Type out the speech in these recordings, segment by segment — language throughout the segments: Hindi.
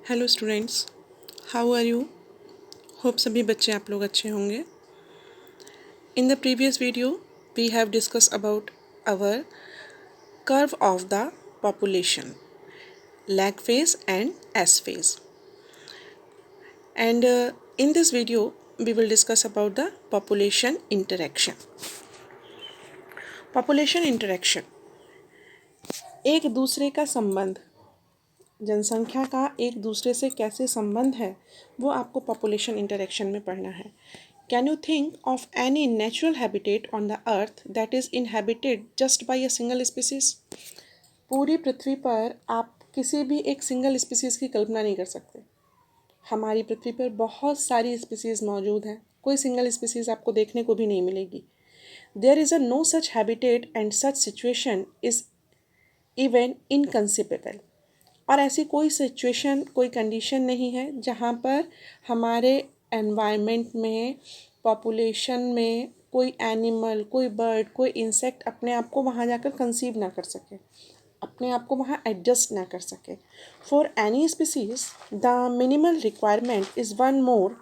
Hello students, how are you? Hope सभी बच्चे आप लोग अच्छे होंगे। In the previous video we have discuss about our curve of the population, lag phase and S phase, and in this video we will discuss about the population interaction. Population interaction, एक दूसरे का संबंध, जनसंख्या का एक दूसरे से कैसे संबंध है वो आपको पॉपुलेशन इंटरेक्शन में पढ़ना है। Can you think of any natural habitat on the earth that is inhabited just by a single species? पूरी पृथ्वी पर आप किसी भी एक सिंगल स्पीसीज की कल्पना नहीं कर सकते। हमारी पृथ्वी पर बहुत सारी स्पीसीज मौजूद हैं, कोई सिंगल स्पीसीज आपको देखने को भी नहीं मिलेगी। There is a no such habitat and such situation is even inconceivable. और ऐसी कोई सिचुएशन, कोई कंडीशन नहीं है जहाँ पर हमारे एनवायरनमेंट में, पॉपुलेशन में कोई एनिमल, कोई बर्ड, कोई इंसेक्ट अपने आप को वहाँ जाकर कंसीव ना कर सके, अपने आप को वहाँ एडजस्ट ना कर सके। For any species the minimal requirement is one more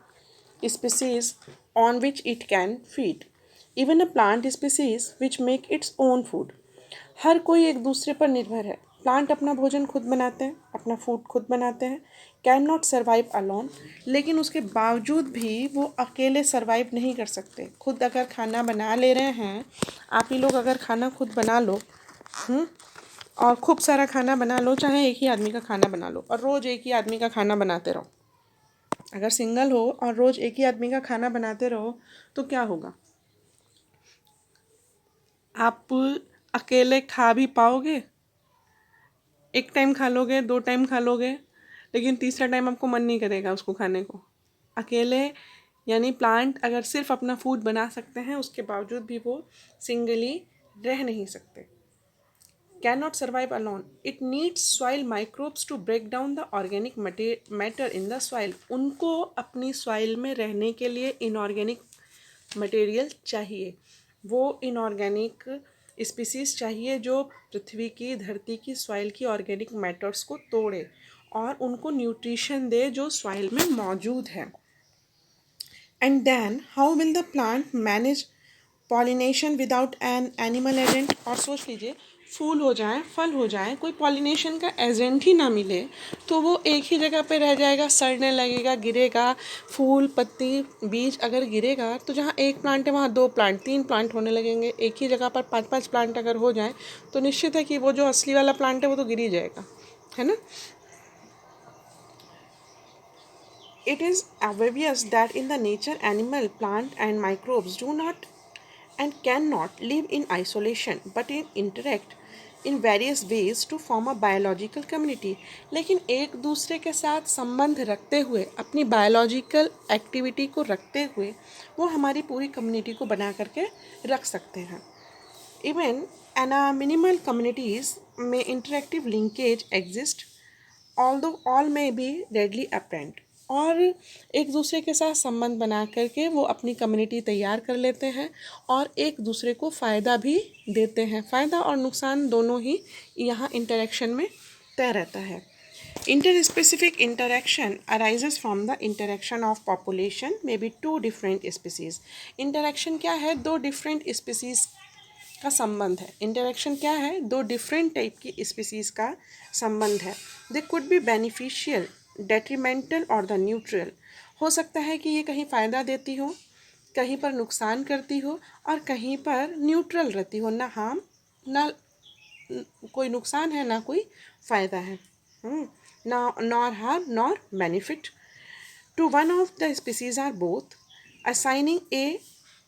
species on which it can feed, even a plant species which make its own food. हर कोई एक दूसरे पर निर्भर है। प्लांट अपना भोजन खुद बनाते हैं, अपना फूड खुद बनाते हैं, कैन नॉट सर्वाइव अलोन, लेकिन उसके बावजूद भी वो अकेले सर्वाइव नहीं कर सकते। खुद अगर खाना बना ले रहे हैं, आप ही लोग अगर खाना खुद बना लो और खूब सारा खाना बना लो, चाहे एक ही आदमी का खाना बना लो और रोज़ एक ही आदमी का खाना बनाते रहो, अगर सिंगल हो और रोज़ एक ही आदमी का खाना बनाते रहो तो क्या होगा? आप अकेले खा भी पाओगे, एक टाइम खा लोगे, 2 टाइम खा लोगे, लेकिन तीसरा टाइम आपको मन नहीं करेगा उसको खाने को। अकेले यानी प्लांट अगर सिर्फ अपना फूड बना सकते हैं, उसके बावजूद भी वो सिंगली रह नहीं सकते। Can not survive alone, it needs soil microbes to break down the organic matter in the soil. उनको अपनी सॉइल में रहने के लिए इनऑर्गेनिक मटेरियल चाहिए, वो इनऑर्गेनिक स्पीसीज चाहिए जो पृथ्वी की, धरती की, सॉइल की ऑर्गेनिक मैटर्स को तोड़े और उनको न्यूट्रिशन दे जो सॉइल में मौजूद है। And then how will the plant manage pollination without an animal agent? और सोच लीजिए, फूल हो जाए, फल हो जाए, कोई पॉलिनेशन का एजेंट ही ना मिले तो वो एक ही जगह पे रह जाएगा, सड़ने लगेगा, गिरेगा। फूल, पत्ती, बीज अगर गिरेगा तो जहाँ एक प्लांट है वहाँ 2 प्लांट, 3 प्लांट होने लगेंगे। एक ही जगह पर 5-5 प्लांट अगर हो जाए तो निश्चित है कि वो जो असली वाला प्लांट है वो तो गिर ही जाएगा, है ना। It is obvious that in the nature animal, plant and microbes do not and cannot live in isolation but interact in various ways to form a biological community. लेकिन एक दूसरे के साथ संबंध रखते हुए, अपनी बायोलॉजिकल एक्टिविटी को रखते हुए वो हमारी पूरी कम्युनिटी को बना करके रख सकते हैं। Even in a minimal communities may interactive linkage exist, although all may be readily apparent. और एक दूसरे के साथ संबंध बना करके वो अपनी कम्युनिटी तैयार कर लेते हैं और एक दूसरे को फ़ायदा भी देते हैं। फ़ायदा और नुकसान दोनों ही यहाँ इंटरेक्शन में तय रहता है। Inter specific interaction arises from the interaction of population may be 2 different species. Interaction क्या है? 2 डिफरेंट स्पीसीज का संबंध है। इंटरेक्शन क्या है? 2 डिफरेंट टाइप की स्पीसीज का संबंध है। They could be beneficial, detrimental और द न्यूट्रल। हो सकता है कि ये कहीं फ़ायदा देती हो, कहीं पर नुकसान करती हो और कहीं पर न्यूट्रल रहती हो, ना हार्म, ना कोई नुकसान है, ना कोई फ़ायदा है, ना nor harm nor benefit to one of the species or both, assigning a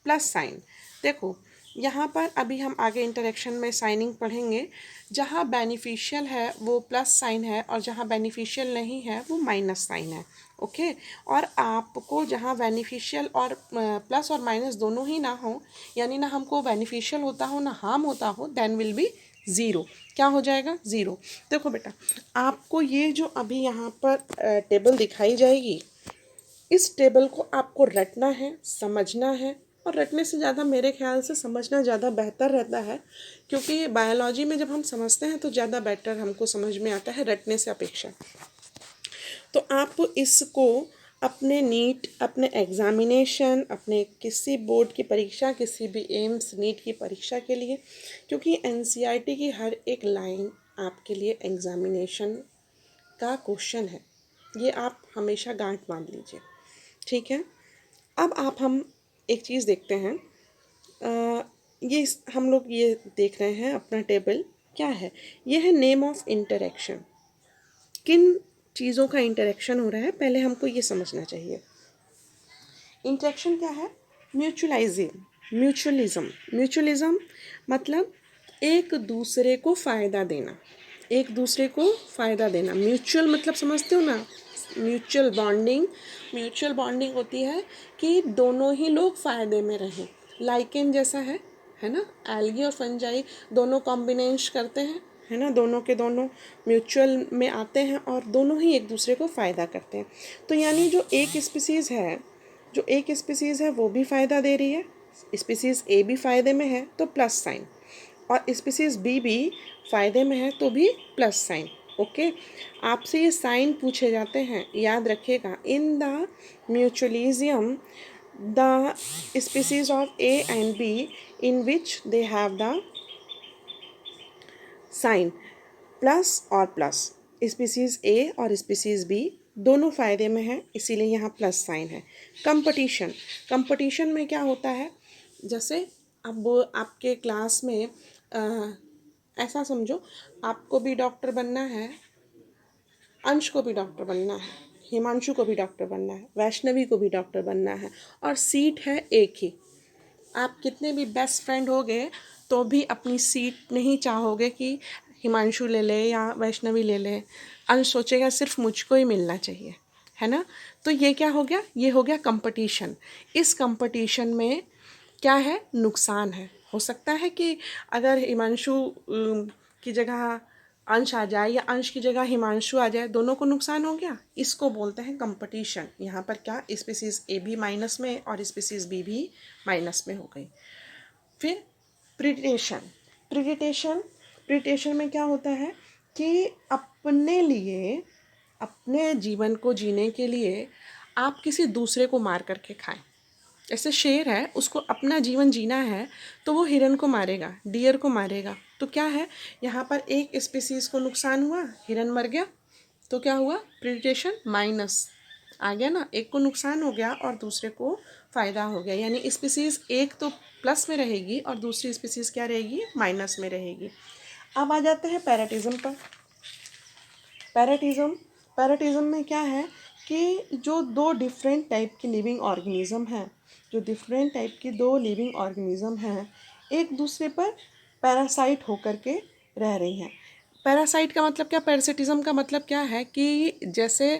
plus sign. देखो यहाँ पर अभी हम आगे इंटरेक्शन में साइनिंग पढ़ेंगे। जहाँ बेनिफिशियल है वो प्लस साइन है और जहाँ बेनिफिशियल नहीं है वो माइनस साइन है। ओके, और आपको जहाँ बेनिफिशियल और प्लस और माइनस दोनों ही ना हो, यानी ना हमको बेनिफिशियल होता हो ना हार्म होता हो, देन विल बी ज़ीरो। क्या हो जाएगा? ज़ीरो। देखो बेटा, आपको ये जो अभी यहाँ पर टेबल दिखाई जाएगी, इस टेबल को आपको रटना है, समझना है, और रटने से ज़्यादा मेरे ख्याल से समझना ज़्यादा बेहतर रहता है, क्योंकि बायोलॉजी में जब हम समझते हैं तो ज़्यादा बेटर हमको समझ में आता है रटने से अपेक्षा। तो आप इसको अपने नीट, अपने एग्ज़ामिनेशन, अपने किसी बोर्ड की परीक्षा, किसी भी एम्स नीट की परीक्षा के लिए, क्योंकि एनसीईआरटी की हर एक लाइन आपके लिए एग्ज़ामिनेशन का क्वेश्चन है, ये आप हमेशा गांठ बांध लीजिए, ठीक है। अब हम एक चीज़ देखते हैं। हम लोग ये देख रहे हैं अपना टेबल क्या है, ये है नेम ऑफ इंटरेक्शन। किन चीज़ों का इंटरेक्शन हो रहा है, पहले हमको ये समझना चाहिए। इंटरेक्शन क्या है? म्यूचुअलिज्म मतलब एक दूसरे को फ़ायदा देना, एक दूसरे को फ़ायदा देना। म्यूचुअल मतलब समझते हो ना, म्यूचुअल बॉन्डिंग होती है कि दोनों ही लोग फ़ायदे में रहें। लाइकेन जैसा है ना, एल्गी और फंजाई दोनों कॉम्बिनेशन करते हैं, है ना, दोनों के दोनों म्यूचुअल में आते हैं और दोनों ही एक दूसरे को फ़ायदा करते हैं। तो यानी जो एक स्पीसीज़ है वो भी फ़ायदा दे रही है, स्पीसीज़ ए भी फ़ायदे में है तो प्लस साइन, और स्पीसीज़ बी भी फ़ायदे में है तो भी प्लस साइन। ओके, आपसे ये साइन पूछे जाते हैं, याद रखिएगा। In the mutualism the species of A and B in which they have the sign plus और प्लस, स्पीसीज़ ए और स्पीसीज़ बी दोनों फ़ायदे में हैं, इसीलिए यहाँ प्लस साइन है। कंपटीशन में क्या होता है, जैसे अब आपके क्लास में ऐसा समझो, आपको भी डॉक्टर बनना है, अंश को भी डॉक्टर बनना है, हिमांशु को भी डॉक्टर बनना है, वैष्णवी को भी डॉक्टर बनना है, और सीट है एक ही। आप कितने भी बेस्ट फ्रेंड होगे तो भी अपनी सीट नहीं चाहोगे कि हिमांशु ले ले या वैष्णवी ले ले, अंश सोचेगा सिर्फ मुझको ही मिलना चाहिए, है ना। तो ये क्या हो गया, ये हो गया कंपटीशन। इस कंपटीशन में क्या है, नुकसान है। हो सकता है कि अगर हिमांशु की जगह अंश आ जाए या अंश की जगह हिमांशु आ जाए, दोनों को नुकसान हो गया, इसको बोलते हैं कंपटीशन। यहाँ पर क्या, स्पीसीज़ ए भी माइनस में और स्पीसीज़ बी भी माइनस में हो गई। फिर प्रीडेशन में क्या होता है कि अपने लिए, अपने जीवन को जीने के लिए आप किसी दूसरे को मार करके खाएं। जैसे शेर है, उसको अपना जीवन जीना है तो वो हिरन को मारेगा, डियर को मारेगा, तो क्या है, यहाँ पर एक स्पीसीज़ को नुकसान हुआ, हिरन मर गया, तो क्या हुआ, प्रीडेशन माइनस आ गया ना, एक को नुकसान हो गया और दूसरे को फ़ायदा हो गया, यानी स्पीसीज़ एक तो प्लस में रहेगी और दूसरी स्पीसीज़ क्या रहेगी, माइनस में रहेगी। अब आ जाते हैं पैराटिज्म पर। पैराटिज्म में क्या है कि जो दो डिफरेंट टाइप की लिविंग ऑर्गेनिज्म हैं, दो लिविंग ऑर्गेनिज्म हैं, एक दूसरे पर पैरासाइट होकर के रह रही हैं। पैरासाइट का मतलब क्या, पैरासिटिज्म का मतलब क्या है कि जैसे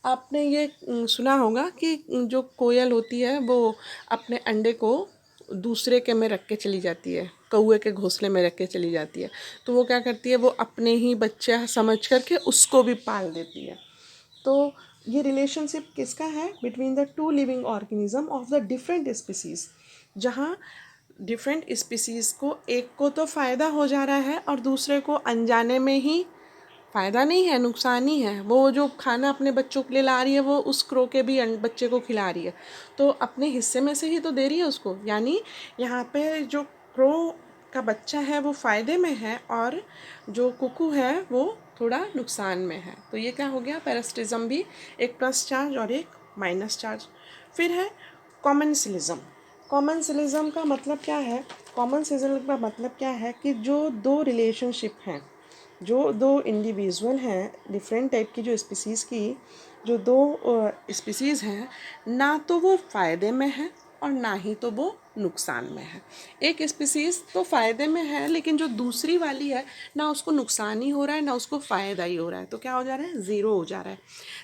आपने ये सुना होगा कि जो कोयल होती है वो अपने अंडे को दूसरे के में रख के चली जाती है, कौए के घोंसले में रख के चली जाती है, तो वो क्या करती है, वो अपने ही बच्चा समझ करके उसको भी पाल देती है। तो ये रिलेशनशिप किसका है, between the two living organism of the different species, जहाँ डिफरेंट स्पीसीज को एक को तो फ़ायदा हो जा रहा है और दूसरे को अनजाने में ही, फ़ायदा नहीं है, नुकसान ही है। वो जो खाना अपने बच्चों के लिए ला रही है वो उस क्रो के भी बच्चे को खिला रही है, तो अपने हिस्से में से ही तो दे रही है उसको। यानी यहाँ पे जो क्रो का बच्चा है वो फ़ायदे में है और जो कुकू है वो थोड़ा नुकसान में है। तो ये क्या हो गया, पैरासिटिज्म भी एक प्लस चार्ज और एक माइनस चार्ज। फिर है कॉमनसिलिज्म। कॉमनसिलिज्म का मतलब क्या है, कॉमनसिलिज्म का मतलब क्या है कि जो दो रिलेशनशिप हैं, जो दो इंडिविजुअल हैं, डिफरेंट टाइप की जो स्पीसीज़ की जो दो स्पीसीज़ हैं, ना तो वो फ़ायदे में है और ना ही तो वो नुकसान में है। एक स्पीसीज़ तो फ़ायदे में है लेकिन जो दूसरी वाली है, ना उसको नुकसान ही हो रहा है ना उसको फ़ायदा ही हो रहा है, तो क्या हो जा रहा है, ज़ीरो हो जा रहा है।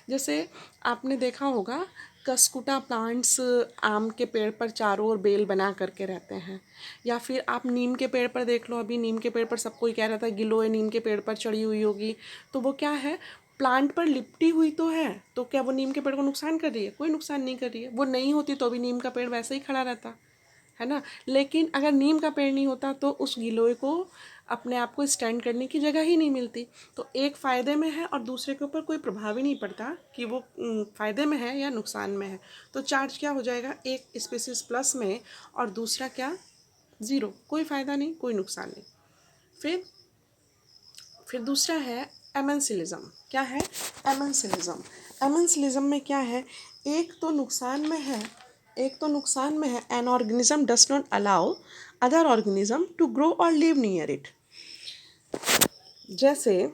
जैसे आपने देखा होगा कस्कुटा प्लांट्स आम के पेड़ पर चारों ओर बेल बना करके रहते हैं, या फिर आप नीम के पेड़ पर देख लो, अभी नीम के पेड़ पर सब कोई कह रहा था गिलोय नीम के पेड़ पर चढ़ी हुई होगी, तो वो क्या है, प्लांट पर लिपटी हुई तो है, तो क्या वो नीम के पेड़ को नुकसान कर रही है, कोई नुकसान नहीं कर रही है। वो नहीं होती तो भी नीम का पेड़ वैसे ही खड़ा रहता है ना। लेकिन अगर नीम का पेड़ नहीं होता तो उस गिलोय को अपने आप को स्टैंड करने की जगह ही नहीं मिलती। तो एक फ़ायदे में है और दूसरे के ऊपर कोई प्रभाव ही नहीं पड़ता कि वो फ़ायदे में है या नुकसान में है। तो चार्ज क्या हो जाएगा, एक स्पीसीज प्लस में और दूसरा क्या, ज़ीरो, कोई फ़ायदा नहीं कोई नुकसान नहीं। फिर दूसरा है एमेंसिलिज्म। क्या है, एमेंसिलिज्म। एमेंसिलिज्म में क्या है, एक तो नुकसान में है, an organism does not allow other organism to grow और लिव नियर इट। जैसे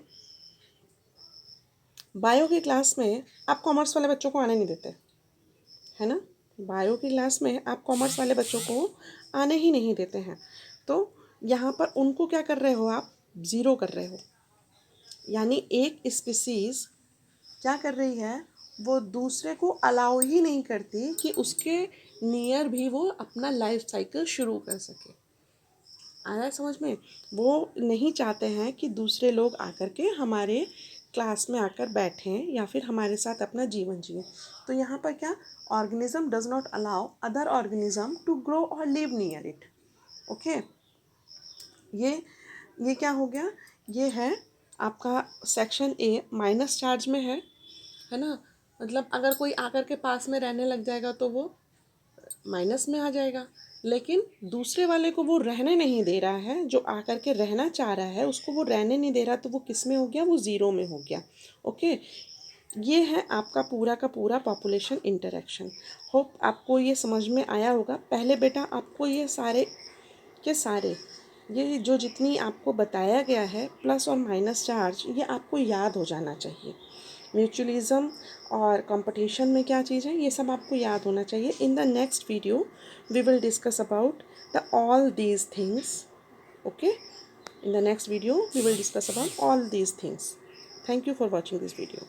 बायो की क्लास में आप कॉमर्स वाले बच्चों को आने नहीं देते, है ना। बायो की क्लास में आप कॉमर्स वाले बच्चों को आने ही नहीं देते हैं। तो यहाँ पर उनको क्या कर रहे हो, आप ज़ीरो कर रहे हो। यानी एक स्पीसीज़ क्या कर रही है, वो दूसरे को अलाउ ही नहीं करती कि उसके नियर भी वो अपना लाइफ साइकिल शुरू कर सके। आया समझ में। वो नहीं चाहते हैं कि दूसरे लोग आकर के हमारे क्लास में आकर बैठें या फिर हमारे साथ अपना जीवन जिए। तो यहाँ पर क्या, organism does not allow other organism to grow और लिव नियर इट। ओके, ये क्या हो गया, ये है आपका सेक्शन ए, माइनस चार्ज में है ना। मतलब अगर कोई आकर के पास में रहने लग जाएगा तो वो माइनस में आ जाएगा, लेकिन दूसरे वाले को वो रहने नहीं दे रहा है, जो आकर के रहना चाह रहा है उसको वो रहने नहीं दे रहा, तो वो किस में हो गया, वो ज़ीरो में हो गया। ओके, ये है आपका पूरा का पूरा पॉपुलेशन इंटरेक्शन। होप आपको ये समझ में आया होगा। पहले बेटा आपको ये सारे के सारे, ये जो जितनी आपको बताया गया है प्लस और माइनस चार्ज, ये आपको याद हो जाना चाहिए। म्यूचुअलिज्म और कंपटीशन में क्या चीज़ है, ये सब आपको याद होना चाहिए। In the next video we will discuss about the all these things. Okay, in the next video we will discuss about all these things. Thank you for watching this video.